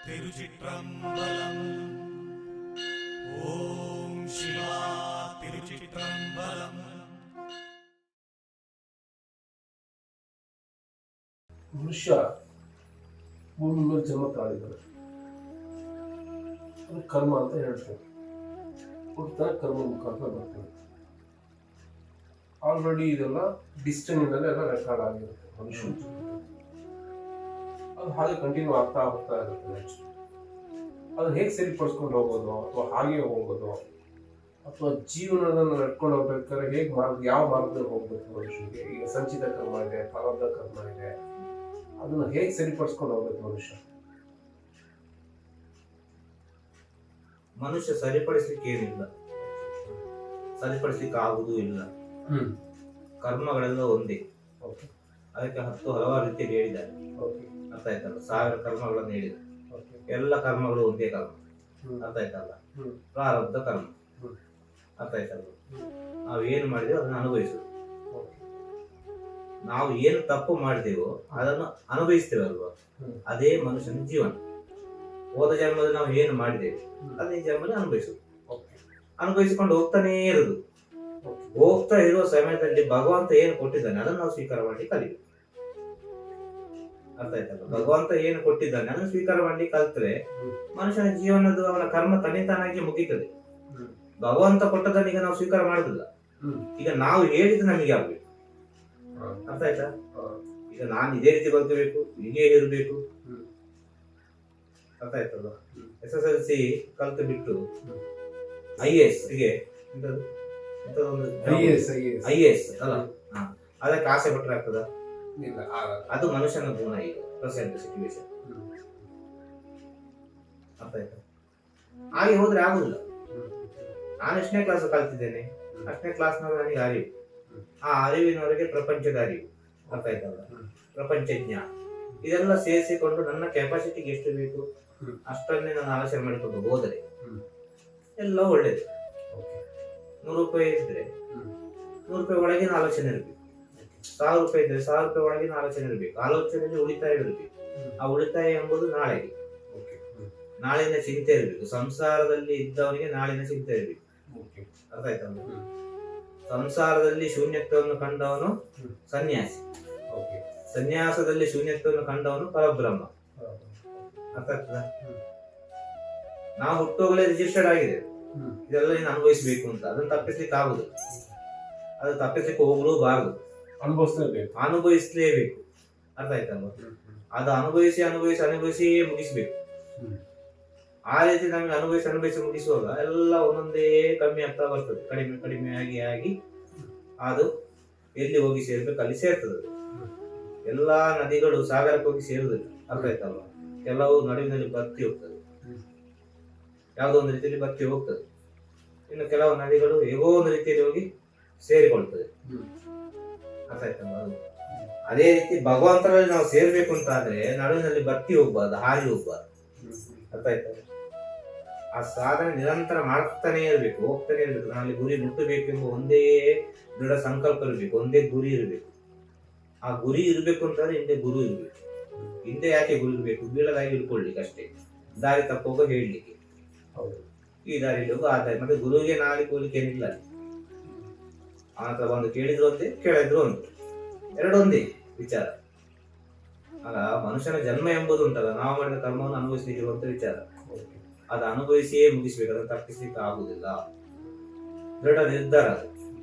ತಿರುಚಿಟ್ರಂಬಲಂ. ಓಂ ಶಿವಾ ತಿರುಚಿಟ್ರಂಬಲಂ. ಮನುಷ್ಯ ಭೂಮಿ ಮೇಲೆ ಜನ್ಮ ತಾಳಿದ್ದಾರೆ. ಅದು ಕರ್ಮ ಅಂತ ಹೇಳ್ತಾರೆ. ಹುಡ್ತಾರೆ ಕರ್ಮ ಮುಖಾಂತರ ಬರ್ತದೆ. ಆಲ್ರೆಡಿ ಇದೆಲ್ಲ ಡಿಸ್ಟನಿನಲ್ಲಿ ಎಲ್ಲ ರೆಕಾರ್ಡ್ ಆಗಿರುತ್ತೆ ಮನುಷ್ಯ. ಅದು ಹಾಗೆ ಕಂಟಿನ್ಯೂ ಆಗ್ತಾ ಹೋಗ್ತಾ ಇರುತ್ತೆ ನೆಕ್ಸ್ಟ್. ಅದು ಹೇಗೆ ಸರಿಪಡಿಸ್ಕೊಂಡು ಹೋಗೋದು, ಅಥವಾ ಹಾಗೆ ಹೋಗೋದು, ಅಥವಾ ಜೀವನದಲ್ಲಿ ನಡ್ಕೊಂಡು ಹೋಗ್ಬೇಕಾದ್ರೆ ಹೇಗೆ ಯಾವ ಮಾರ್ಗದಲ್ಲಿ ಹೋಗ್ಬೇಕು ಮನುಷ್ಯನಿಗೆ. ಈಗ ಸಂಚಿತ ಕರ್ಮ ಇದೆ, ಪ್ರಾರಬ್ಧ ಕರ್ಮ ಇದೆ, ಅದನ್ನ ಹೇಗೆ ಸರಿಪಡಿಸ್ಕೊಂಡು ಹೋಗ್ಬೇಕು ಮನುಷ್ಯ ಸರಿಪಡಿಸ್ಲಿಕ್ಕೆ ಏನಿಲ್ಲ, ಸರಿಪಡಿಸ್ಲಿಕ್ಕೆ ಆಗುವುದೂ ಇಲ್ಲ. ಕರ್ಮಗಳೆಲ್ಲ ಒಂದೇ. ಅದಕ್ಕೆ ಹಲವಾರು ರೀತಿಯಲ್ಲಿ ಹೇಳಿದ್ದಾರೆ. ಅರ್ಥ ಆಯ್ತಲ್ಲ? 1000 ಕರ್ಮಗಳನ್ನು ಹೇಳಿದ್ದಾರೆ. ಎಲ್ಲ ಕರ್ಮಗಳು ಒಂದೇ ಕರ್ಮ. ಅರ್ಥ ಆಯ್ತಲ್ಲ? ಪ್ರಾರಬ್ಧ ಕರ್ಮ. ಅರ್ಥ ಆಯ್ತಲ್ಲ? ನಾವು ಏನು ಮಾಡಿದೇವೋ ಅದನ್ನು ಅನುಭವಿಸುದು. ನಾವು ಏನು ತಪ್ಪು ಮಾಡಿದೇವೋ ಅದನ್ನು ಅನುಭವಿಸ್ತೇವೆ ಅಲ್ವಾ? ಅದೇ ಮನುಷ್ಯನ ಜೀವನ. ಹೋದ ಜನ್ಮದಲ್ಲಿ ನಾವು ಏನು ಮಾಡಿದ್ದೇವೆ ಅದೇ ಜನ್ಮದಲ್ಲಿ ಅನುಭವಿಸುದು. ಅನುಭವಿಸಿಕೊಂಡು ಹೋಗ್ತಾನೇ ಇರುದು. ಹೋಗ್ತಾ ಇರುವ ಸಮಯದಲ್ಲಿ ಭಗವಂತ ಏನು ಕೊಟ್ಟಿದ್ದಾನೆ ಅದನ್ನು ನಾವು ಸ್ವೀಕಾರ ಮಾಡಿ ಕಲಿಬೇಕು. ಅರ್ಥ ಆಯ್ತಲ್ಲ? ಭಗವಂತ ಏನು ಕೊಟ್ಟಿದ್ದಾನೆ ಅದನ್ನು ಸ್ವೀಕಾರ ಮಾಡಿ ಕಲ್ತ್ರೆ ಮನುಷ್ಯನ ಜೀವನದ ಅವನ ಕರ್ಮ ತನ್ನಿತಾನಾಗಿ ಮುಗೀತದೆ. ಭಗವಂತ ಕೊಟ್ಟದನ್ನ ಈಗ ನಾವು ಸ್ವೀಕಾರ ಮಾಡುದಿಲ್ಲ. ಈಗ ನಾವು ಹೇಳಿದ್ದು ನಮಗೆ ಆಗ್ಬೇಕು. ಅರ್ಥ ಆಯ್ತಾ? ಈಗ ನಾನು ಇದೇ ರೀತಿ ಬದುಕಬೇಕು, ಹೀಗೆ ಇರಬೇಕು. ಅರ್ಥ ಆಯ್ತಲ್ಲ? SSLC ಕಲ್ತು ಬಿಟ್ಟು IAS ಗೆ IAS ಅಲ್ಲ, ಅದಕ್ಕೆ ಆಸೆ ಪಟ್ರೆ ಆಗ್ತದ? ಅದು ಮನುಷ್ಯನ ಗುಣ ಈಗ ಪ್ರೆಸೆಂಟ್ ಸಿಚುವೇಶನ್. ಅರ್ಥ ಆಯ್ತಾ? ಹಾಗೆ ಹೋದ್ರೆ ಆಗುದಿಲ್ಲ. ನಾನು ಎಷ್ಟನೇ ಕ್ಲಾಸ್ ಕಲ್ತಿದ್ದೇನೆ, 8ನೇ ಕ್ಲಾಸ್ನಲ್ಲಿ ನನಗೆ ಅರಿವು. ಆ ಅರಿವಿನವರೆಗೆ ಪ್ರಪಂಚದ ಅರಿವು. ಅರ್ಥ ಆಯ್ತಲ್ಲ? ಪ್ರಪಂಚ ಜ್ಞಾನ ಇದೆಲ್ಲ ಸೇರಿಸಿಕೊಂಡು ನನ್ನ ಕೆಪಾಸಿಟಿಗೆ ಎಷ್ಟು ಬೇಕು ಅಷ್ಟನ್ನೇ ನಾನು ಆಲೋಚನೆ ಮಾಡಿಕೊಂಡು ಹೋದರೆ ಎಲ್ಲ ಒಳ್ಳೇದು. 100 ರೂಪಾಯಿ ಇದ್ರೆ 100 ರೂಪಾಯಿ ಒಳಗಿನ ಆಲೋಚನೆ ಇರಬೇಕು. 1000 ರೂಪಾಯಿ ಇದ್ರೆ 1000 ರೂಪಾಯಿ ಒಳಗಿನ ಆಲೋಚನೆ ಇರಬೇಕು. ಆಲೋಚನೆಯಲ್ಲಿ ಉಳಿತಾಯ ಇರಬೇಕು. ಆ ಉಳಿತಾಯ ಎಂಬುದು ನಾಳೆಗೆ, ನಾಳಿನ ಚಿಂತೆ ಇರಬೇಕು. ಸಂಸಾರದಲ್ಲಿ ಇದ್ದವನಿಗೆ ನಾಳಿನ ಚಿಂತೆ ಇರಬೇಕು. ಅರ್ಥ ಆಯ್ತಲ್ಲ? ಸಂಸಾರದಲ್ಲಿ ಶೂನ್ಯತ್ವವನ್ನು ಕಂಡವನು ಸನ್ಯಾಸಿ, ಸನ್ಯಾಸದಲ್ಲಿ ಶೂನ್ಯತ್ವವನ್ನು ಕಂಡವನು ಪರಬ್ರಹ್ಮ. ಅರ್ಥ ಆಗ್ತದ? ನಾವು ಹುಟ್ಟೋಗಲೇ ರಿಜಿಸ್ಟರ್ಡ್ ಆಗಿದೆ ಇದೆಲ್ಲ ನೀನು ಅನುಭವಿಸ್ಬೇಕು ಅಂತ. ಅದನ್ನು ತಪ್ಪಿಸ್ಲಿಕ್ಕೆ ಆಗುದು. ಅದು ತಪ್ಪಿಸ್ಲಿಕ್ಕೆ ಹೋಗಲೂಬಾರದು. ಅನುಭವಿಸ್ಲೇಬೇಕು. ಅರ್ಥ ಆಯ್ತಲ್ವ? ಅದು ಅನುಭವಿಸಿ ಅನುಭವಿಸಿ ಅನುಭವಿಸಿ ಮುಗಿಸ್ಬೇಕು. ಆ ರೀತಿ ನಮಗೆ ಅನುಭವಿಸಿ ಅನುಭವಿಸಿ ಮುಗಿಸುವಾಗ ಎಲ್ಲ ಒಂದೊಂದೇ ಕಮ್ಮಿ ಆಗ್ತಾ ಬರ್ತದೆ. ಕಡಿಮೆ ಕಡಿಮೆ ಆಗಿ ಆಗಿ ಅದು ಎಲ್ಲಿ ಹೋಗಿ ಸೇರ್ಬೇಕು ಅಲ್ಲಿ ಸೇರ್ತದೆ. ಎಲ್ಲಾ ನದಿಗಳು ಸಾಗರಕ್ಕೆ ಹೋಗಿ ಸೇರುದಿಲ್ಲ. ಅರ್ಥ ಆಯ್ತಲ್ವ? ಕೆಲವು ನಡುವಿನಲ್ಲಿ ಬತ್ತಿ ಹೋಗ್ತದೆ, ಯಾವುದೋ ಒಂದು ರೀತಿಯಲ್ಲಿ ಬತ್ತಿ ಹೋಗ್ತದೆ. ಇನ್ನು ಕೆಲವು ನದಿಗಳು ಹೇಗೋ ಒಂದು ರೀತಿಯಲ್ಲಿ ಹೋಗಿ ಸೇರಿಕೊಳ್ತದೆ. ಅರ್ಥ ಆಯ್ತಲ್ವ? ಅದೇ ರೀತಿ ಭಗವಂತರಲ್ಲಿ ನಾವು ಸೇರ್ಬೇಕು ಅಂತ ಆದ್ರೆ ನಡುವಿನಲ್ಲಿ ಬತ್ತಿ ಹೋಗ್ಬಾರ್ದು, ಹಾರಿ ಹೋಗ್ಬಾರ್ದು. ಅರ್ಥ ಆಯ್ತಲ್ಲ? ಆ ಸಾಧನೆ ನಿರಂತರ ಮಾಡ್ತಾನೆ ಇರಬೇಕು, ಹೋಗ್ತಾನೆ ಇರ್ಬೇಕು. ನಾವಲ್ಲಿ ಗುರಿ ಮುಟ್ಟಬೇಕೆಂಬ ಒಂದೇ ದೃಢ ಸಂಕಲ್ಪ ಇರಬೇಕು, ಒಂದೇ ಗುರಿ ಇರಬೇಕು. ಆ ಗುರಿ ಇರಬೇಕು ಅಂತಂದ್ರೆ ಹಿಂದೆ ಗುರು ಇರಬೇಕು. ಹಿಂದೆ ಯಾಕೆ ಗುರು ಇರಬೇಕು? ಬೀಳದಾಗಿ ಇಟ್ಕೊಳ್ಲಿಕ್ಕೆ ಅಷ್ಟೇ, ದಾರಿ ತಪ್ಪೋಗ ಹೇಳಲಿಕ್ಕೆ. ಹೌದು, ಈ ದಾರಿ ಹೋಗು ಆ ದಾರಿ. ಮತ್ತೆ ಗುರುವಿಗೆ ನಾಳೆ ಹೋಗ್ಲಿಕ್ಕೆ ಏನಿಲ್ಲ. ಆನಂತರ ಬಂದು ಕೇಳಿದ್ರು ಒಂದೇ, ಕೇಳಿದ್ರು ಒಂದು, ಎರಡೊಂದೇ ವಿಚಾರ. ಆಗ ಮನುಷ್ಯನ ಜನ್ಮ ಎಂಬುದು ಉಂಟಲ್ಲ, ನಾವು ಮಾಡಿದ ಕರ್ಮವನ್ನು ಅನುಭವಿಸಲಿಕ್ಕಿರುವಂತ ವಿಚಾರ. ಅದು ಅನುಭವಿಸಿಯೇ ಮುಗಿಸ್ಬೇಕು, ಅದನ್ನು ತಪ್ಪಿಸ್ಲಿಕ್ಕೆ ಆಗುದಿಲ್ಲ. ದೃಢ ನಿರ್ಧಾರ.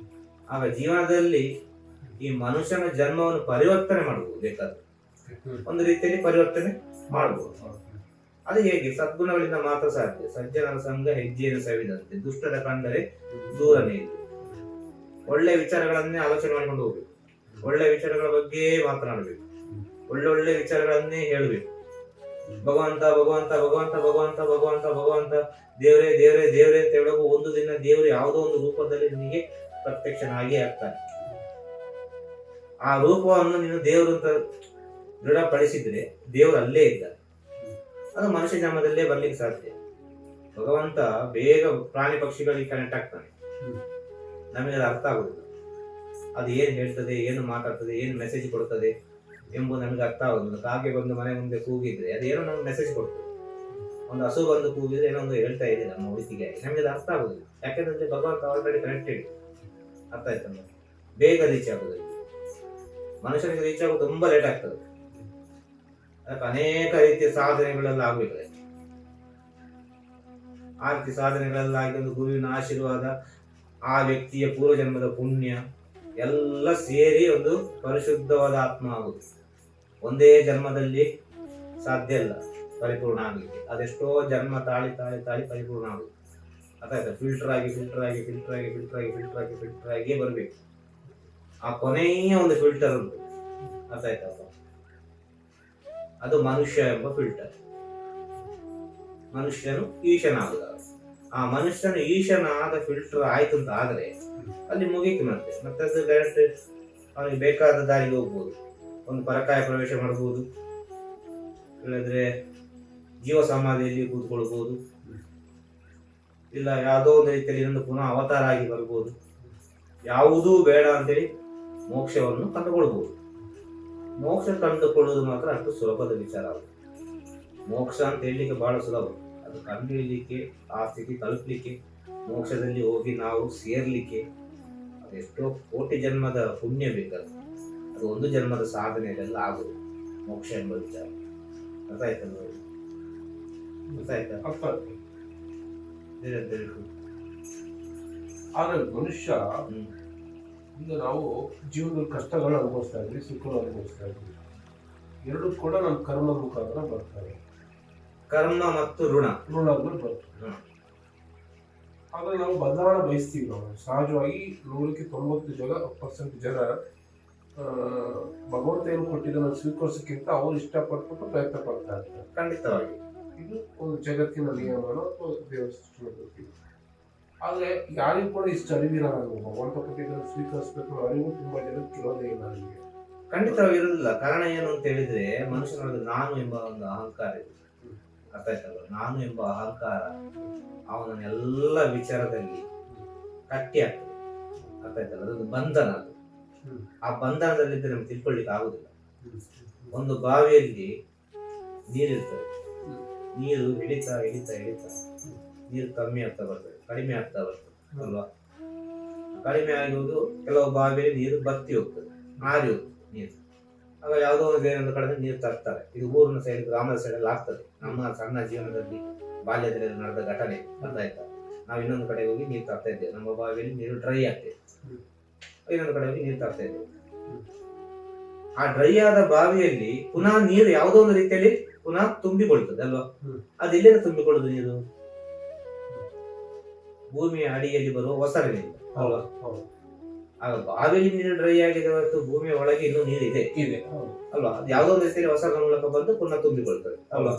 ಆಗ ಜೀವನದಲ್ಲಿ ಈ ಮನುಷ್ಯನ ಜನ್ಮವನ್ನು ಪರಿವರ್ತನೆ ಮಾಡಬಹುದು. ಬೇಕಾದ್ರೆ ಒಂದು ರೀತಿಯಲ್ಲಿ ಪರಿವರ್ತನೆ ಮಾಡಬಹುದು. ಅದು ಹೇಗೆ? ಸದ್ಗುಣಗಳಿಂದ ಮಾತ್ರ ಸಾಧ್ಯ. ಸಜ್ಜನರ ಸಂಘ ಹೆಜ್ಜೆಯನ್ನು ಸವಿದಂತೆ, ದುಷ್ಟರ ಕಂಡರೆ ದೂರನೇ ಇಲ್ಲ. ಒಳ್ಳೆ ವಿಚಾರಗಳನ್ನೇ ಆಲೋಚನೆ ಮಾಡಿಕೊಂಡು ಹೋಗ್ಬೇಕು. ಒಳ್ಳೆ ವಿಚಾರಗಳ ಬಗ್ಗೆ ಮಾತನಾಡಬೇಕು. ಒಳ್ಳೊಳ್ಳೆ ವಿಚಾರಗಳನ್ನೇ ಹೇಳಬೇಕು. ಭಗವಂತ ಭಗವಂತ ಭಗವಂತ ಭಗವಂತ ಭಗವಂತ ಭಗವಂತ ದೇವರೇ ದೇವರೇ ದೇವರೇ ಅಂತ ಹೇಳುವಾಗ ಒಂದು ದಿನ ದೇವರು ಯಾವುದೋ ಒಂದು ರೂಪದಲ್ಲಿ ನಿನಗೆ ಪ್ರತ್ಯಕ್ಷನಾಗಿ ಆಗ್ತಾನೆ. ಆ ರೂಪವನ್ನು ನೀನು ದೇವರು ಅಂತ ದೃಢಪಡಿಸಿದ್ರೆ ದೇವರು ಅಲ್ಲೇ ಇದ್ದಾನೆ. ಅದು ಮನುಷ್ಯ ಜನ್ಮದಲ್ಲೇ ಬರ್ಲಿಕ್ಕೆ ಸಾಧ್ಯ. ಭಗವಂತ ಬೇಗ ಪ್ರಾಣಿ ಪಕ್ಷಿಗಳಿಗೆ ಕನೆಕ್ಟ್ ಆಗ್ತಾನೆ. ನಮಗೆ ಅದು ಅರ್ಥ ಆಗುದಿಲ್ಲ. ಅದು ಏನು ಹೇಳ್ತದೆ, ಏನು ಮಾತಾಡ್ತದೆ, ಏನು ಮೆಸೇಜ್ ಕೊಡ್ತದೆ ಎಂಬುದು ನಮಗೆ ಅರ್ಥ ಆಗುದಿಲ್ಲ. ಕಾಗೆ ಬಂದು ಮನೆ ಮುಂದೆ ಕೂಗಿದ್ರೆ ಅದೇನೋ ನಮ್ಗೆ ಮೆಸೇಜ್ ಕೊಡ್ತದೆ. ಒಂದು ಹಸು ಬಂದು ಕೂಗಿದ್ರೆ ಏನೋ ಒಂದು ಹೇಳ್ತಾ ಇದೆ ನಮ್ಮ ಉಳಿತಿಗೆ, ನಮಗೆ ಅದು ಅರ್ಥ ಆಗುದಿಲ್ಲ. ಯಾಕೆಂದ್ರೆ ಭಗವಂತ ಆಲ್ರೆಡಿ ಕನೆಕ್ಟೆಡ್. ಅರ್ಥ ಆಯ್ತಲ್ಲ, ಬೇಗ ರೀಚ್ ಆಗುದಿಲ್ಲ. ಮನುಷ್ಯನಿಗೆ ರೀಚ್ ಆಗೋದು ತುಂಬಾ ಲೇಟ್ ಆಗ್ತದೆ. ಅದಕ್ಕೆ ಅನೇಕ ರೀತಿಯ ಸಾಧನೆಗಳೆಲ್ಲ ಆಗ್ಬೇಕಾದ್ರೆ ಆ ರೀತಿ ಸಾಧನೆಗಳೆಲ್ಲ ಆಗಿ ಒಂದು ಗುರುವಿನ ಆಶೀರ್ವಾದ, ಆ ವ್ಯಕ್ತಿಯ ಪೂರ್ವಜನ್ಮದ ಪುಣ್ಯ ಎಲ್ಲ ಸೇರಿ ಒಂದು ಪರಿಶುದ್ಧವಾದ ಆತ್ಮ ಆಗುದು. ಒಂದೇ ಜನ್ಮದಲ್ಲಿ ಸಾಧ್ಯ ಇಲ್ಲ ಪರಿಪೂರ್ಣ ಆಗಲಿಕ್ಕೆ. ಅದೆಷ್ಟೋ ಜನ್ಮ ತಾಳಿ ತಾಳಿ ತಾಳಿ ಪರಿಪೂರ್ಣ ಆಗುದು. ಅದಾಯ್ತು, ಫಿಲ್ಟರ್ ಆಗಿ ಫಿಲ್ಟರ್ ಆಗಿ ಫಿಲ್ಟರ್ ಆಗಿ ಫಿಲ್ಟರ್ ಆಗಿ ಫಿಲ್ಟರ್ ಆಗಿ ಫಿಲ್ಟರ್ ಆಗಿಯೇ ಬರಬೇಕು. ಆ ಕೊನೆಯ ಒಂದು ಫಿಲ್ಟರ್ ಉಂಟು, ಅದಾಯ್ತಪ್ಪ, ಅದು ಮನುಷ್ಯ ಎಂಬ ಫಿಲ್ಟರ್. ಮನುಷ್ಯನು ಈಶನಾಗುದ. ಆ ಮನುಷ್ಯನು ಈಶನಾದ ಫಿಲ್ಟರ್ ಆಯ್ತು ಅಂತ ಆದ್ರೆ ಅಲ್ಲಿ ಮುಗೀತು. ಮತ್ತೆ ಅದು ಡೈರೆಕ್ಟ್ ಅವನಿಗೆ ಬೇಕಾದ ದಾರಿಗೆ ಹೋಗ್ಬೋದು. ಒಂದು ಪರಕಾಯ ಪ್ರವೇಶ ಮಾಡಬಹುದು, ಇಲ್ಲದ್ರೆ ಜೀವ ಸಮಾಧಿಯಲ್ಲಿ ಕೂತ್ಕೊಳ್ಬಹುದು, ಇಲ್ಲ ಯಾವುದೋ ಒಂದು ರೀತಿಯಲ್ಲಿ ಇನ್ನೊಂದು ಪುನಃ ಅವತಾರ ಆಗಿ ಬರ್ಬೋದು. ಯಾವುದೂ ಬೇಡ ಅಂತೇಳಿ ಮೋಕ್ಷವನ್ನು ಕಂಡುಕೊಳ್ಬಹುದು. ಮೋಕ್ಷ ಕಂಡುಕೊಳ್ಳುವುದು ಮಾತ್ರ ಅಷ್ಟು ಸುಲಭದ ವಿಚಾರ ಅಲ್ಲ. ಮೋಕ್ಷ ಅಂತ ಹೇಳಲಿಕ್ಕೆ ಬಹಳ ಸುಲಭ. ಅದು ಕಂಡುಹಿಡಿಯಲಿಕ್ಕೆ, ಆ ಸ್ಥಿತಿ ತಲುಪಲಿಕ್ಕೆ, ಮೋಕ್ಷದಲ್ಲಿ ಹೋಗಿ ನಾವು ಸೇರ್ಲಿಕ್ಕೆ ಅದೆಷ್ಟೋ ಕೋಟಿ ಜನ್ಮದ ಪುಣ್ಯ ಬೇಕದು. ಅದು ಒಂದು ಜನ್ಮದ ಸಾಧನೆಯಲ್ಲೆಲ್ಲ ಆಗುದು ಮೋಕ್ಷ ಎಂಬ ವಿಚಾರ. ಅರ್ಥ ಆಯ್ತಲ್ಲ? ಅರ್ಥ ಆಯ್ತಾ? ಆದ್ರೆ ಮನುಷ್ಯ ಈಗ ನಾವು ಜೀವನದಲ್ಲಿ ಕಷ್ಟಗಳನ್ನ ಅನುಭವಿಸ್ತಾ ಇದ್ವಿ, ಸುಖವನ್ನು ಅನುಭವಿಸ್ತಾ ಇದ್ವಿ. ಎರಡು ಕೂಡ ನಮ್ಮ ಕರ್ಮದ ಮುಖಾಂತರ ಬರ್ತಾರೆ. ಕರ್ಮ ಮತ್ತು ಋಣಗಳು ಬರ್ತವೆ. ಆದ್ರೆ ನಾವು ಬದಲಾವಣೆ ಬಯಸ್ತೀವಿ. ನಾವು ಸಹಜವಾಗಿ 90% ಜನ ಭಗವಂತ ಏನು ಕೊಟ್ಟಿದ್ದನ್ನು ಸ್ವೀಕರಿಸಕ್ಕಿಂತ ಅವ್ರು ಇಷ್ಟಪಟ್ಬಿಟ್ಟು ಪ್ರಯತ್ನ ಪಡ್ತಾ ಇರ್ತಾರೆ. ಖಂಡಿತವಾಗಿ ಇದು ಒಂದು ಜಗತ್ತಿನ ನಿಯಮನೋ ದೇವರ ಸೃಷ್ಟಿ. ಆದ್ರೆ ಯಾರಿಗೂ ಕೂಡ ಇಷ್ಟು ಅರಿವಿರಲ್ಲ. ಭಗವಂತ ಕೊಟ್ಟಿದ್ದನ್ನು ಸ್ವೀಕರಿಸಬೇಕು ಅರಿವು ತುಂಬಾ ಜನಕ್ಕೆ ಇರೋದೇ ಇಲ್ಲ. ನನಗೆ ಖಂಡಿತವಾಗಿ ಇರೋದಿಲ್ಲ. ಕಾರಣ ಏನು ಅಂತ ಹೇಳಿದ್ರೆ, ಮನುಷ್ಯನೊಳಗೆ ನಾನು ಎಂಬ ಒಂದು ಅಹಂಕಾರ ಇದೆ. ಅರ್ಥ ಆಯ್ತಲ್ಲ? ನಾನು ಎಂಬ ಅಹಂಕಾರ ಅವನನ್ನೆಲ್ಲ ವಿಚಾರದಲ್ಲಿ ಕಟ್ಟಿ ಆಗ್ತದೆ. ಅರ್ಥ ಆಯ್ತಲ್ಲ? ಅದೊಂದು ಬಂಧನ. ಅದು ಆ ಬಂಧನದಲ್ಲಿದ್ದರೆ ನಮ್ಗೆ ತಿಳ್ಕೊಳ್ಳಿಕ್ಕೆ ಆಗುದಿಲ್ಲ. ಒಂದು ಬಾವಿಯಲ್ಲಿ ನೀರಿರ್ತದೆ, ನೀರು ಇಳಿತಾ ಇಳಿತಾ ಇಳಿತಾ ನೀರು ಕಮ್ಮಿ ಆಗ್ತಾ ಬರ್ತದೆ, ಕಡಿಮೆ ಆಗ್ತಾ ಬರ್ತದೆ ಅಲ್ವಾ? ಕಡಿಮೆ ಆಗಿ ಹೋಗಿ ಕೆಲವು ಬಾವಿಯಲ್ಲಿ ನೀರು ಬತ್ತಿ ಹೋಗ್ತದೆ, ಆರಿ ಹೋಗ್ತದೆ ನೀರು. ಆಗ ಯಾವುದೋ ಒಂದು ಬೇರೊಂದು ಕಡೆ ನೀರು ತರ್ತಾರೆ. ಇದು ಊರಿನ ಸೈಡ್, ಗ್ರಾಮದ ಸೈಡಲ್ಲಿ ಆಗ್ತದೆ. ನಮ್ಮ ಸಣ್ಣ ಜೀವನದಲ್ಲಿ ಬಾಲ್ಯದಲ್ಲಿ ನಡೆದ ಘಟನೆ. ಅರ್ಥ ಆಯ್ತಾ? ನಾವು ಇನ್ನೊಂದು ಕಡೆ ಹೋಗಿ ನೀರು ತರ್ತಾ ಇದ್ದೇವೆ. ನಮ್ಮ ಬಾವಿಯಲ್ಲಿ ನೀರು ಡ್ರೈ ಆಗ್ತದೆ, ಇನ್ನೊಂದು ಕಡೆ ಹೋಗಿ ನೀರು ತರ್ತಾ ಇದ್ದೇವೆ. ಆ ಡ್ರೈ ಆದ ಬಾವಿಯಲ್ಲಿ ಪುನಃ ನೀರು ಯಾವುದೋ ಒಂದು ರೀತಿಯಲ್ಲಿ ಪುನಃ ತುಂಬಿಕೊಳ್ತದೆ ಅಲ್ವಾ? ಅದು ಎಲ್ಲಿಂದ ತುಂಬಿಕೊಳ್ಳುದು ನೀರು? ಭೂಮಿಯ ಅಡಿಯಲ್ಲಿ ಬರುವ ಒಸರಿನಿಂದ ಅಲ್ವಾ? ಆಗ ಬಾವಿಯಲ್ಲಿ ನೀರು ಡ್ರೈ ಆಗಿದೆ ಹೊರತು ಭೂಮಿಯ ಒಳಗೆ ಇನ್ನೂ ನೀರು ಇದೆ ಅಲ್ವಾ? ಅದು ಯಾವುದೋ ಒಂದು ರೀತಿಯಲ್ಲಿ ಹೊಸರ ಮೂಲಕ ಬಂದು ಪುನಃ ತುಂಬಿಕೊಳ್ತದೆ ಅಲ್ವಾ?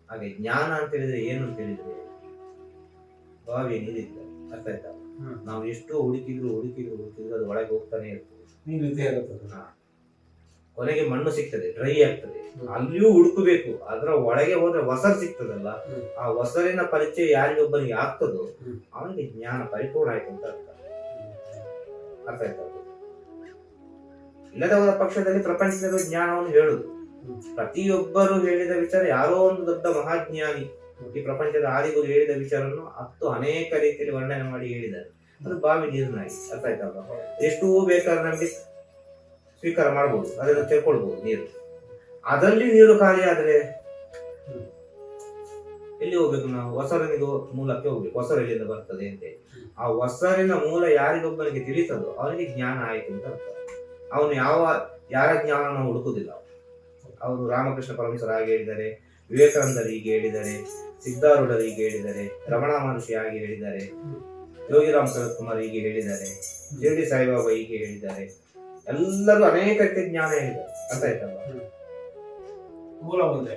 ಹಾಗೆ ಜ್ಞಾನ ಅಂತ ಹೇಳಿದ್ರೆ ಏನು ಅಂತ ಹೇಳಿದ್ರೆ, ಬಾವಿಯ ನೀರಿಲ್ಲ. ಅರ್ಥ ಆಯ್ತಾ? ನಾವು ಎಷ್ಟೋ ಹುಡುಕಿದ್ರು ಅದು ಒಳಗೆ ಹೋಗ್ತಾನೆ ಇರ್ತದೆ. ಕೊನೆಗೆ ಮಣ್ಣು ಸಿಗ್ತದೆ, ಡ್ರೈ ಆಗ್ತದೆ, ಅಲ್ಲಿಯೂ ಹುಡುಕಬೇಕು. ಅದರ ಒಳಗೆ ಹೋದ್ರೆ ಹೊಸರು ಸಿಗ್ತದಲ್ಲ, ಆ ಹೊಸರಿನ ಪರಿಚಯ ಯಾರಿಗೊಬ್ಬನಿಗೆ ಆಗ್ತದೋ ಅವನಿಗೆ ಜ್ಞಾನ ಪರಿಪೂರ್ಣ ಆಯ್ತು ಅಂತ ಅರ್ಥ. ಅರ್ಥ ಆಯ್ತಾ? ಇಲ್ಲದ ಪಕ್ಷದಲ್ಲಿ ಪ್ರಪಂಚದ ಜ್ಞಾನವನ್ನು ಹೇಳುದು. ಪ್ರತಿಯೊಬ್ಬರು ಹೇಳಿದ ವಿಚಾರ, ಯಾರೋ ಒಂದು ದೊಡ್ಡ ಮಹಾಜ್ಞಾನಿ ಈ ಪ್ರಪಂಚದ ಆದಿಗುರು ಹೇಳಿದ ವಿಚಾರವನ್ನು ಅನೇಕ ರೀತಿಯಲ್ಲಿ ವರ್ಣನೆ ಮಾಡಿ ಹೇಳಿದ್ದಾರೆ. ಅದು ಬಾವಿ ನೀರಿನಾಗಿ. ಅರ್ಥ ಆಯ್ತಲ್ಲ? ಎಷ್ಟು ಬೇಕಾದ್ರೆ ನಮ್ಗೆ ಸ್ವೀಕಾರ ಮಾಡ್ಬೋದು, ಅದನ್ನು ತೆಗೆದುಕೊಳ್ಬಹುದು ನೀರು. ಅದರಲ್ಲಿ ನೀರು ಖಾಲಿ ಆದ್ರೆ ಎಲ್ಲಿ ಹೋಗ್ಬೇಕು ನಾವು? ಹೊಸರಿನ ಮೂಲಕ್ಕೆ ಹೋಗ್ಬೇಕು. ಹೊಸರು ಎಲ್ಲಿಂದ ಬರ್ತದೆ ಅಂತ. ಆ ಹೊಸರಿನ ಮೂಲ ಯಾರಿಗೊಬ್ಬನಿಗೆ ತಿಳಿತದೋ ಅವನಿಗೆ ಜ್ಞಾನ ಆಯ್ತು ಅಂತ ಅರ್ಥ. ಅವನು ಯಾರ ಜ್ಞಾನ ನಾವು ಹುಡುಕುದಿಲ್ಲ. ಅವರು ರಾಮಕೃಷ್ಣ ಪರಮಹಂಸರು ಹಾಗೆ ಹೇಳಿದ್ದಾರೆ, ವಿವೇಕಾನಂದರು ಹೀಗೆ ಹೇಳಿದ್ದಾರೆ, ಸಿದ್ಧಾರೂಢರು ಹೀಗೆ ಹೇಳಿದ್ದಾರೆ, ರಮಣ ಮಹರ್ಷಿ ಹಾಗೆ ಹೇಳಿದ್ದಾರೆ, ಯೋಗಿರಾಮ್ ಸರತ್ಕುಮಾರ್ ಹೀಗೆ ಹೇಳಿದ್ದಾರೆ, ಶಿರಡಿ ಸಾಯಿಬಾಬಾ ಹೀಗೆ ಹೇಳಿದ್ದಾರೆ. ಎಲ್ಲರೂ ಅನೇಕ ರೀತಿಯ ಜ್ಞಾನ ಹೇಳಿದ್ದಾರೆ. ಅರ್ಥ ಆಯ್ತಲ್ವಾ? ಮೂಲ ಒಂದೇ.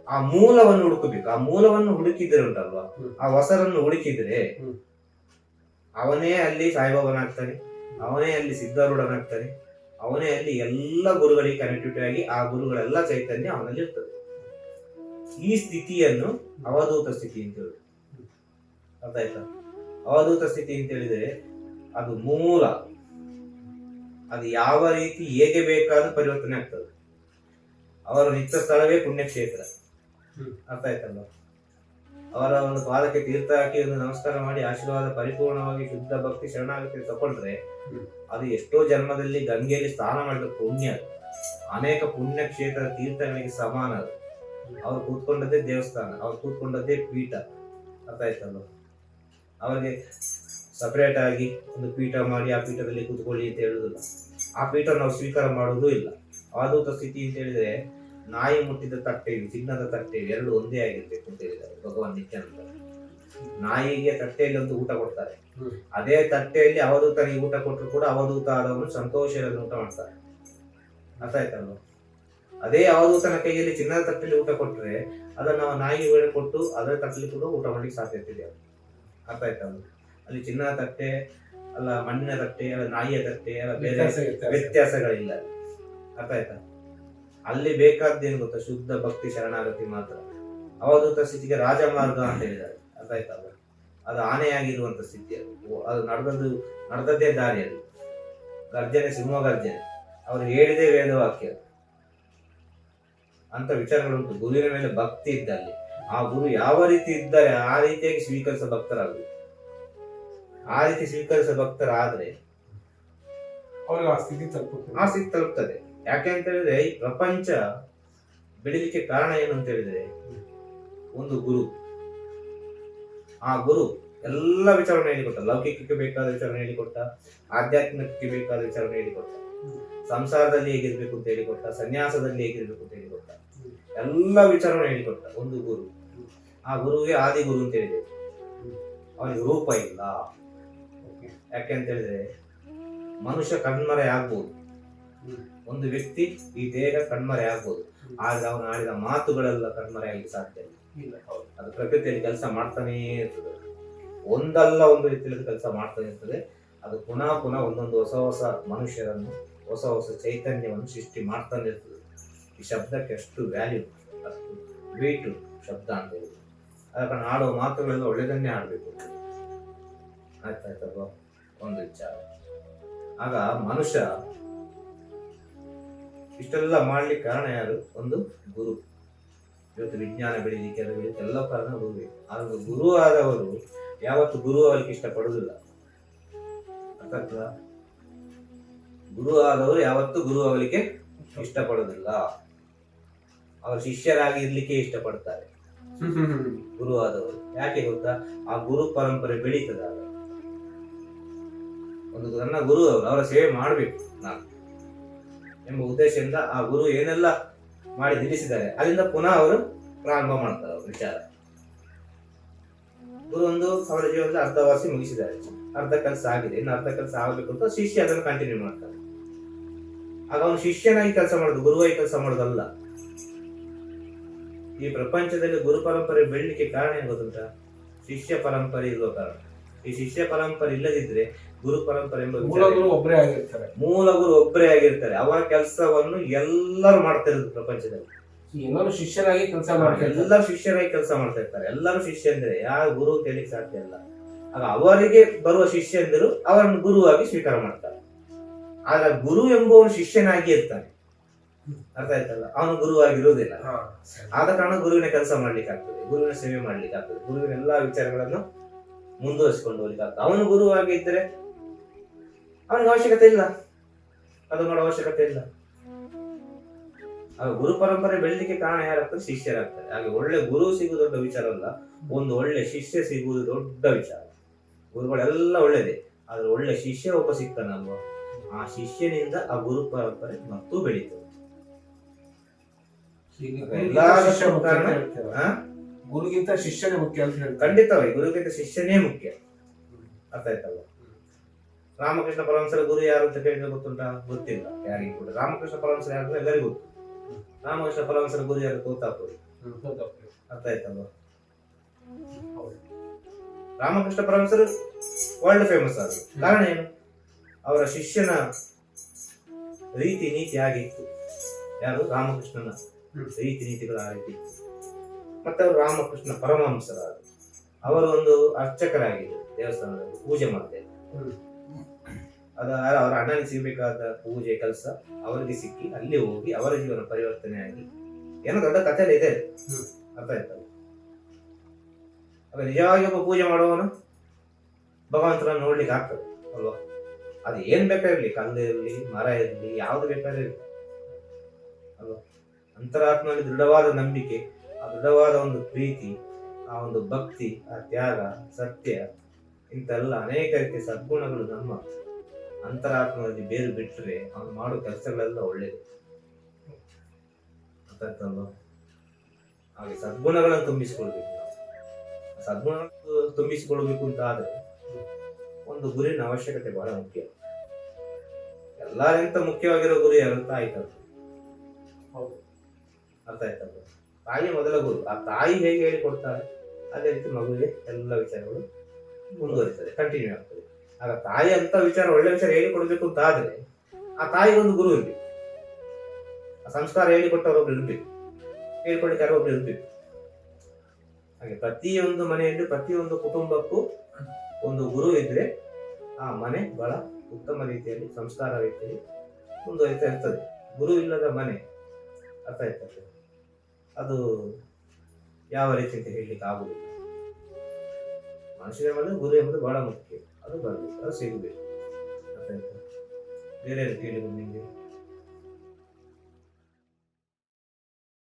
ಆ ಮೂಲವನ್ನು ಹುಡುಕಬೇಕು. ಆ ಮೂಲವನ್ನು ಹುಡುಕಿದ್ರೆ ಉಂಟಲ್ವಾ, ಆ ಹೊಸರನ್ನು ಹುಡುಕಿದ್ರೆ ಅವನೇ ಅಲ್ಲಿ ಸಾಯಿಬಾಬನಾಗ್ತಾನೆ, ಅವನೇ ಅಲ್ಲಿ ಸಿದ್ಧಾರೂಢನಾಗ್ತಾನೆ, ಅವನೇ ಅಲ್ಲಿ ಎಲ್ಲ ಗುರುಗಳಿಗೆ ಕನೆಕ್ಟಿವಿಟಿ ಆಗಿ ಆ ಗುರುಗಳೆಲ್ಲ ಚೈತನ್ಯ ಅವನಲ್ಲಿ ಇರ್ತದೆ. ಈ ಸ್ಥಿತಿಯನ್ನು ಅವಧೂತ ಸ್ಥಿತಿ ಅಂತ ಹೇಳುದು. ಅರ್ಥ ಆಯ್ತಾ? ಅವಧೂತ ಸ್ಥಿತಿ ಅಂತ ಹೇಳಿದ್ರೆ ಅದು ಮೂಲ. ಅದು ಯಾವ ರೀತಿ ಹೇಗೆ ಬೇಕಾದ್ರೂ ಪರಿವರ್ತನೆ ಆಗ್ತದೆ. ಅವರ ನಿತ್ಯ ಸ್ಥಳವೇ ಪುಣ್ಯಕ್ಷೇತ್ರ. ಅರ್ಥ ಆಯ್ತಲ್ಲ. ಅವರ ಒಂದು ಪಾದಕ್ಕೆ ತೀರ್ಥ ಹಾಕಿ ಒಂದು ನಮಸ್ಕಾರ ಮಾಡಿ ಆಶೀರ್ವಾದ ಪರಿಪೂರ್ಣವಾಗಿ ಶುದ್ಧ ಭಕ್ತಿ ಶರಣಾಗತಿ ತಗೊಂಡ್ರೆ ಅದು ಎಷ್ಟೋ ಜನ್ಮದಲ್ಲಿ ಗಂಗೆಯಲ್ಲಿ ಸ್ನಾನ ಮಾಡಿದ ಪುಣ್ಯ, ಅನೇಕ ಪುಣ್ಯ ಕ್ಷೇತ್ರ ತೀರ್ಥಗಳಿಗೆ ಸಮಾನ. ಅದು ಅವ್ರು ಕೂತ್ಕೊಂಡದ್ದೇ ದೇವಸ್ಥಾನ, ಅವ್ರು ಕೂತ್ಕೊಂಡದ್ದೇ ಪೀಠ. ಅರ್ಥ ಆಯ್ತಲ್ಲ. ಅವರಿಗೆ ಸಪರೇಟ್ ಆಗಿ ಒಂದು ಪೀಠ ಮಾಡಿ ಆ ಪೀಠದಲ್ಲಿ ಕೂತ್ಕೊಳ್ಳಿ ಅಂತ ಹೇಳುದಿಲ್ಲ. ಆ ಪೀಠ ನಾವು ಸ್ವೀಕಾರ ಮಾಡುವುದೂ ಇಲ್ಲ. ಅವಧೂತ ಸ್ಥಿತಿ ಅಂತ ಹೇಳಿದ್ರೆ ನಾಯಿ ಮುಟ್ಟಿದ ತಟ್ಟೆಯು ಚಿನ್ನದ ತಟ್ಟೆಯು ಎರಡು ಒಂದೇ ಆಗಿರ್ಬೇಕು ಅಂತ ಹೇಳಿದ್ದಾರೆ ಭಗವಾನ್ ನಿತ್ಯಾನಂದ. ನಾಯಿಗೆ ತಟ್ಟೆಯಲ್ಲಿ ಒಂದು ಊಟ ಕೊಡ್ತಾರೆ, ಅದೇ ತಟ್ಟೆಯಲ್ಲಿ ಅವಧೂತನಿಗೆ ಊಟ ಕೊಟ್ಟರು ಕೂಡ ಅವಧೂತ ಆದವನು ಸಂತೋಷದಲ್ಲಿ ಊಟ ಮಾಡ್ತಾರೆ. ಅರ್ಥ ಆಯ್ತಲ್ವ. ಅದೇ ಅವಧೂತನ ಕೈಯಲ್ಲಿ ಚಿನ್ನದ ತಟ್ಟೆಯಲ್ಲಿ ಊಟ ಕೊಟ್ಟರೆ ಅದನ್ನು ನಾವು ನಾಯಿಗೆ ಕೊಟ್ಟು ಅದರ ತಟ್ಟೆಯಲ್ಲಿ ಕೂಡ ಊಟ ಮಾಡ್ಲಿಕ್ಕೆ ಸಾಧ್ಯತೆ ಇದೆ. ಅರ್ಥ ಆಯ್ತಲ್ವ. ಅಲ್ಲಿ ಚಿನ್ನದ ತಟ್ಟೆ ಅಲ್ಲ, ಮಣ್ಣಿನ ತಟ್ಟೆ ಅಲ್ಲ, ನಾಯಿಯ ತಟ್ಟೆ ಅಲ್ಲ, ಬೇರೆ ವ್ಯತ್ಯಾಸಗಳಿಲ್ಲ. ಅರ್ಥ ಆಯ್ತಾ. ಅಲ್ಲಿ ಬೇಕಾದ್ದೇನು ಗೊತ್ತಾ, ಶುದ್ಧ ಭಕ್ತಿ ಶರಣಾಗತಿ ಮಾತ್ರ. ಅವಧೂತ ಸ್ಥಿತಿಗೆ ರಾಜಮಾರ್ಗ ಅಂತ ಹೇಳಿದ್ದಾರೆ. ಅರ್ಥ ಆಯ್ತಲ್ಲ. ಅದು ಆನೆಯಾಗಿರುವಂತ ಸ್ಥಿತಿ. ಅದು ನಡೆದದ್ದೇ ದಾರಿಯಲ್ಲಿ ಗರ್ಜನೆ, ಸಿಂಹ ಗರ್ಜನೆ, ಅವರು ಹೇಳಿದೇ ವೇದವಾಕ್ಯ ಅಂತ ವಿಚಾರಗಳುಂಟು. ಗುರುವಿನ ಮೇಲೆ ಭಕ್ತಿ ಇದ್ದಲ್ಲಿ ಆ ಗುರು ಯಾವ ರೀತಿ ಇದ್ದಾರೆ ಆ ರೀತಿಯಾಗಿ ಸ್ವೀಕರಿಸ ಭಕ್ತರಾಗಬೇಕು. ಆ ರೀತಿ ಸ್ವೀಕರಿಸ ಭಕ್ತರಾದ್ರೆ ಅವ್ರಿಗೆ ಆ ಸ್ಥಿತಿ ತಲುಪ್ತದೆ. ಯಾಕೆ ಅಂತ ಹೇಳಿದ್ರೆ ಈ ಪ್ರಪಂಚ ಬೆಳಿಲಿಕ್ಕೆ ಕಾರಣ ಏನು ಅಂತ ಹೇಳಿದ್ರೆ ಒಂದು ಗುರು. ಆ ಗುರು ಎಲ್ಲ ವಿಚಾರವನ್ನು ಹೇಳಿಕೊಟ್ಟ. ಲೌಕಿಕಕ್ಕೆ ಬೇಕಾದ ವಿಚಾರವನ್ನು ಹೇಳಿಕೊಟ್ಟ, ಆಧ್ಯಾತ್ಮಿಕಕ್ಕೆ ಬೇಕಾದ ವಿಚಾರವನ್ನು ಹೇಳಿಕೊಟ್ಟ, ಸಂಸಾರದಲ್ಲಿ ಹೇಗಿರ್ಬೇಕು ಅಂತ ಹೇಳಿಕೊಟ್ಟ, ಸನ್ಯಾಸದಲ್ಲಿ ಹೇಗಿರ್ಬೇಕು ಅಂತ ಹೇಳಿಕೊಟ್ಟ, ಎಲ್ಲ ವಿಚಾರವನ್ನು ಹೇಳಿಕೊಟ್ಟ ಒಂದು ಗುರು. ಆ ಗುರುವಿಗೆ ಆದಿ ಗುರು ಅಂತ ಹೇಳಿದೆ. ಅವನಿಗೆ ರೂಪ ಇಲ್ಲ. ಯಾಕೆ ಅಂತ ಹೇಳಿದ್ರೆ ಮನುಷ್ಯ ಕಣ್ಮರೆ ಆಗ್ಬೋದು, ಒಂದು ವ್ಯಕ್ತಿ ಈ ದೇಹ ಕಣ್ಮರೆ ಆಗ್ಬೋದು, ಆದ್ರೆ ಅವನು ಆಡಿದ ಮಾತುಗಳೆಲ್ಲ ಕಣ್ಮರೆ ಆಗಲಿಕ್ಕೆ ಸಾಧ್ಯ ಇಲ್ಲ. ಅದು ಪ್ರಕೃತಿಯಲ್ಲಿ ಕೆಲಸ ಮಾಡ್ತಾನೇ ಇರ್ತದೆ, ಒಂದಲ್ಲ ಒಂದು ರೀತಿಯಲ್ಲಿ ಕೆಲಸ ಮಾಡ್ತಾನೆ ಇರ್ತದೆ. ಅದು ಪುನಃ ಪುನಃ ಒಂದೊಂದು ಹೊಸ ಹೊಸ ಮನುಷ್ಯರನ್ನು, ಹೊಸ ಹೊಸ ಚೈತನ್ಯವನ್ನು ಸೃಷ್ಟಿ ಮಾಡ್ತಾನೆ ಇರ್ತದೆ. ಈ ಶಬ್ದಕ್ಕೆ ಅಷ್ಟು ವ್ಯಾಲ್ಯೂ, ಅಷ್ಟು ವೇಟು ಶಬ್ದ ಅಂತ ಹೇಳಿ. ಅದ ಕಾರಣ ಆಡುವ ಮಾತುಗಳೆಲ್ಲ ಒಳ್ಳೆದನ್ನೇ ಆಡ್ಬೇಕು. ಆಯ್ತಾಯ್ತಲ್ವ ಒಂದು ವಿಚಾರ. ಆಗ ಮನುಷ್ಯ ಇಷ್ಟೆಲ್ಲ ಮಾಡ್ಲಿಕ್ಕೆ ಕಾರಣ ಯಾರು? ಒಂದು ಗುರು. ಇವತ್ತು ವಿಜ್ಞಾನ ಬೆಳೀಲಿಕ್ಕೆ ಎಲ್ಲ ಕಾರಣ ಗುರುವೇ. ಆಗ ಗುರು ಆದವರು ಯಾವತ್ತು ಗುರು ಆಗಲಿಕ್ಕೆ ಇಷ್ಟಪಡುವುದಿಲ್ಲ. ಅರ್ಥಾತ್ ಗುರು ಆದವರು ಯಾವತ್ತು ಗುರು ಆಗಲಿಕ್ಕೆ ಇಷ್ಟಪಡುವುದಿಲ್ಲ. ಅವರು ಶಿಷ್ಯರಾಗಿ ಇರ್ಲಿಕ್ಕೆ ಇಷ್ಟಪಡ್ತಾರೆ ಗುರು ಆದವರು. ಯಾಕೆ ಗೊತ್ತಾ? ಆ ಗುರು ಪರಂಪರೆ ಬೆಳೀತದ. ಒಂದು ನನ್ನ ಗುರು ಅವರು, ಅವರ ಸೇವೆ ಮಾಡಬೇಕು ನಾನು ಎಂಬ ಉದ್ದೇಶದಿಂದ ಆ ಗುರು ಏನೆಲ್ಲ ಮಾಡಿ ನಿಲ್ಲಿಸಿದ್ದಾರೆ ಅಲ್ಲಿಂದ ಪುನಃ ಅವರು ಪ್ರಾರಂಭ ಮಾಡ್ತಾರೆ ವಿಚಾರ. ಗುರು ಒಂದು ಅವರ ಜೀವನದಲ್ಲಿ ಅರ್ಧ ವರ್ಷ ಮುಗಿಸಿದ್ದಾರೆ, ಅರ್ಧ ಕೆಲಸ ಆಗಿದೆ, ಇನ್ನು ಅರ್ಧ ಕೆಲಸ ಆಗಬೇಕು ಅಂತ ಶಿಷ್ಯ ಅದನ್ನು ಕಂಟಿನ್ಯೂ ಮಾಡ್ತಾರೆ. ಆಗ ಅವನು ಶಿಷ್ಯನಾಗಿ ಕೆಲಸ ಮಾಡೋದು, ಗುರುವಾಗಿ ಕೆಲಸ ಮಾಡೋದಲ್ಲ. ಈ ಪ್ರಪಂಚದಲ್ಲಿ ಗುರು ಪರಂಪರೆ ಬೆಳಲಿಕ್ಕೆ ಕಾರಣ ಏನು ಗೊತ್ತುಂಟ? ಶಿಷ್ಯ ಪರಂಪರೆ ಇರುವ ಕಾರಣ. ಈ ಶಿಷ್ಯ ಪರಂಪರೆ ಇಲ್ಲದಿದ್ರೆ ಗುರು ಪರಂಪರೆ ಎಂಬ ಮೂಲ ಗುರು ಒಬ್ಬರೇ ಆಗಿರ್ತಾರೆ. ಅವರ ಕೆಲಸವನ್ನು ಎಲ್ಲರೂ ಮಾಡ್ತಾ ಇರೋದು ಪ್ರಪಂಚದಲ್ಲಿ. ಎಲ್ಲರೂ ಶಿಷ್ಯರಾಗಿ ಕೆಲಸ ಮಾಡ್ತಾರೆ, ಎಲ್ಲರೂ ಶಿಷ್ಯರಾಗಿ ಕೆಲಸ ಮಾಡ್ತಾ ಇರ್ತಾರೆ. ಎಲ್ಲರೂ ಶಿಷ್ಯ ಅಂದ್ರೆ ಯಾವ ಗುರು ತಿಳಿಕ್ ಸಾಧ್ಯ ಇಲ್ಲ. ಆಗ ಅವರಿಗೆ ಬರುವ ಶಿಷ್ಯಂದರು ಅವರನ್ನು ಗುರುವಾಗಿ ಸ್ವೀಕಾರ ಮಾಡ್ತಾರೆ. ಆಗ ಗುರು ಎಂಬುವನು ಶಿಷ್ಯನಾಗಿ ಇರ್ತಾನೆ. ಅರ್ಥ ಆಯ್ತಲ್ಲ. ಅವನು ಗುರುವಾಗಿರುವುದಿಲ್ಲ. ಆದ ಕಾರಣ ಗುರುವಿನ ಕೆಲಸ ಮಾಡ್ಲಿಕ್ಕೆ ಆಗ್ತದೆ, ಗುರುವಿನ ಸೇವೆ ಮಾಡ್ಲಿಕ್ಕೆ ಆಗ್ತದೆ, ಗುರುವಿನ ಎಲ್ಲಾ ವಿಚಾರಗಳನ್ನು ಮುಂದುವರಿಸಿಕೊಂಡು ಹೋಗ್ಲಿಕ್ಕೆ ಆಗ್ತದೆ. ಅವನು ಗುರುವಾಗಿ ಇದ್ರೆ ಅವನಿಗೆ ಅವಶ್ಯಕತೆ ಇಲ್ಲ, ಅದು ಮಾಡೋ ಅವಶ್ಯಕತೆ ಇಲ್ಲ. ಆಗ ಗುರು ಪರಂಪರೆ ಬೆಳಲಿಕ್ಕೆ ಕಾರಣ ಯಾರಾಗ್ತದೆ? ಶಿಷ್ಯರಾಗ್ತಾರೆ. ಹಾಗೆ ಒಳ್ಳೆ ಗುರು ಸಿಗುವುದು ದೊಡ್ಡ ವಿಚಾರ ಅಲ್ಲ, ಒಂದು ಒಳ್ಳೆ ಶಿಷ್ಯ ಸಿಗುವುದು ದೊಡ್ಡ ವಿಚಾರ. ಗುರುಗಳೆಲ್ಲ ಒಳ್ಳೇದೇ, ಆದ್ರೆ ಒಳ್ಳೆ ಶಿಷ್ಯ ಒಬ್ಬ ಸಿಗ್ತಾನಲ್ವ, ಆ ಶಿಷ್ಯನಿಂದ ಆ ಗುರು ಪರಂಪರೆ ಮತ್ತು ಬೆಳೀತದೆ. ಗುರುಗಿಂತ ಶಿಷ್ಯನೇ ಮುಖ್ಯ ಅಂತ ಹೇಳಿ. ಖಂಡಿತವಾಗಿ ಗುರುಗಿಂತ ಶಿಷ್ಯನೇ ಮುಖ್ಯ. ಅರ್ಥ ಆಯ್ತಲ್ಲ. ರಾಮಕೃಷ್ಣ ಪರಮಹಂಸರ ಗುರು ಯಾರು ಅಂತ ಕೇಳಿದ್ರೆ ಗೊತ್ತುಂಟಾ? ಗೊತ್ತಿಲ್ಲ ಯಾರಿಗೂ ಕೂಡ. ರಾಮಕೃಷ್ಣ ಪರಮಹಂಸರು ಯಾರು ಎಲ್ಲರಿಗೂ ಗೊತ್ತು. ರಾಮಕೃಷ್ಣ ಪರಮಹಂಸರ ಗುರು ಯಾರು? ತೋತಾಪುರಿ. ಅರ್ಥ ಆಯ್ತಲ್ವ. ರಾಮಕೃಷ್ಣ ಪರಮಹಂಸರು ವರ್ಲ್ಡ್ ಫೇಮಸ್ ಆದ್ರು ಕಾರಣ ಏನು? ಅವರ ಶಿಷ್ಯನ ರೀತಿ ನೀತಿ ಆಗಿತ್ತು. ಯಾರು? ರಾಮಕೃಷ್ಣನ ರೀತಿ ನೀತಿಗಳು ಆ ರೀತಿ. ಮತ್ತೆ ಅವರು ರಾಮಕೃಷ್ಣ ಪರಮಹಂಸರಾದ ಅವರು ಒಂದು ಅರ್ಚಕರಾಗಿದ್ದರು, ದೇವಸ್ಥಾನದಲ್ಲಿ ಪೂಜೆ ಮಾಡ್ತಾರೆ. ಅದ ಅವರ ಅಣ್ಣನಿಗೆ ಸಿಗಬೇಕಾದ ಪೂಜೆ ಕೆಲಸ ಅವರಿಗೆ ಸಿಕ್ಕಿ ಅಲ್ಲಿ ಹೋಗಿ ಅವರ ಜೀವನ ಪರಿವರ್ತನೆ ಆಗಿ ಏನೋ ದೊಡ್ಡ ಕಥೆಯಲ್ಲಿ ಇದೆ. ಅರ್ಥ ಆಯ್ತಲ್ಲ. ಆಗ ನಿಜವಾಗಿ ಒಬ್ಬ ಪೂಜೆ ಮಾಡುವವನು ಭಗವಂತನ ನೋಡ್ಲಿಕ್ಕೆ ಆಗ್ತದೆ ಅಲ್ವಾ. ಅದು ಏನ್ ಬೇಕಾಗಿರ್ಲಿ, ಕಲ್ಲು ಇರಲಿ, ಮರ ಇರಲಿ, ಯಾವ್ದು ಬೇಕಾದ್ರೆ ಇರಲಿ ಅಲ್ವಾ. ಅಂತರಾತ್ಮನಲ್ಲಿ ದೃಢವಾದ ನಂಬಿಕೆ, ಆ ದೃಢವಾದ ಒಂದು ಪ್ರೀತಿ, ಆ ಒಂದು ಭಕ್ತಿ, ಆ ತ್ಯಾಗ, ಸತ್ಯ, ಇಂತೆಲ್ಲ ಅನೇಕ ರೀತಿಯ ಸದ್ಗುಣಗಳು ನಮ್ಮ ಅಂತರಾತ್ಮದಲ್ಲಿ ಬೇರು ಬಿಟ್ಟರೆ ಅವನು ಮಾಡೋ ಕೆಲಸಗಳೆಲ್ಲ ಒಳ್ಳೇದು. ಅರ್ಥಾಯ್ತಲ್ವ. ಹಾಗೆ ಸದ್ಗುಣಗಳನ್ನು ತುಂಬಿಸಿಕೊಳ್ಬೇಕು ನಾವು. ಸದ್ಗುಣಗಳನ್ನು ತುಂಬಿಸಿಕೊಳ್ಬೇಕು ಅಂತ ಆದ್ರೆ ಒಂದು ಗುರಿನ ಅವಶ್ಯಕತೆ ಬಹಳ ಮುಖ್ಯ. ಎಲ್ಲರಿಗಿಂತ ಮುಖ್ಯವಾಗಿರೋ ಗುರಿ ಯಾರಂತ ಆಯ್ತಲ್ಲ. ಅರ್ಥ ಆಯ್ತಲ್ವ. ತಾಯಿ ಮೊದಲ ಗುರು. ಆ ತಾಯಿ ಹೇಗೆ ಹೇಳಿಕೊಡ್ತಾರೆ ಅದೇ ರೀತಿ ಮಗುವಿಗೆ ಎಲ್ಲ ವಿಚಾರಗಳು ಮುಂದುವರಿತದೆ, ಕಂಟಿನ್ಯೂ ಆಗ್ತದೆ. ಆಗ ತಾಯಿ ಅಂತ ವಿಚಾರ, ಒಳ್ಳೆ ವಿಚಾರ ಹೇಳಿಕೊಡ್ಬೇಕು ಅಂತ ಆದ್ರೆ ಆ ತಾಯಿಗೊಂದು ಗುರು ಇರ್ಬೇಕು, ಆ ಸಂಸ್ಕಾರ ಹೇಳಿಕೊಟ್ಟವ್ರೊಬ್ರು ಇರ್ಬೇಕು, ಹೇಳ್ಕೊಡ್ಲಿಕ್ಕೆ ಯಾರೊಬ್ರು ಇರ್ಬೇಕು. ಹಾಗೆ ಪ್ರತಿಯೊಂದು ಮನೆಯಲ್ಲಿ, ಪ್ರತಿಯೊಂದು ಕುಟುಂಬಕ್ಕೂ ಒಂದು ಗುರು ಇದ್ರೆ ಆ ಮನೆ ಬಹಳ ಉತ್ತಮ ರೀತಿಯಲ್ಲಿ, ಸಂಸ್ಕಾರ ರೀತಿಯಲ್ಲಿ ಮುಂದುವರಿತಾ ಇರ್ತದೆ. ಗುರು ಇಲ್ಲದ ಮನೆ, ಅರ್ಥ ಆಯ್ತದೆ, ಅದು ಯಾವ ರೀತಿ ಅಂತ ಹೇಳಲಿಕ್ಕೆ ಆಗುದಿಲ್ಲ. ಮನುಷ್ಯನ ಮೇಲೆ ಗುರು ಎಂಬುದು ಬಹಳ ಮುಖ್ಯ. ಅದು ಬರಬೇಕು, ಅದು ಸಿಗಬೇಕು. ಅರ್ಥ ಆಯ್ತು. ಬೇರೆ ಕೇಳಿ ನಿಮಗೆ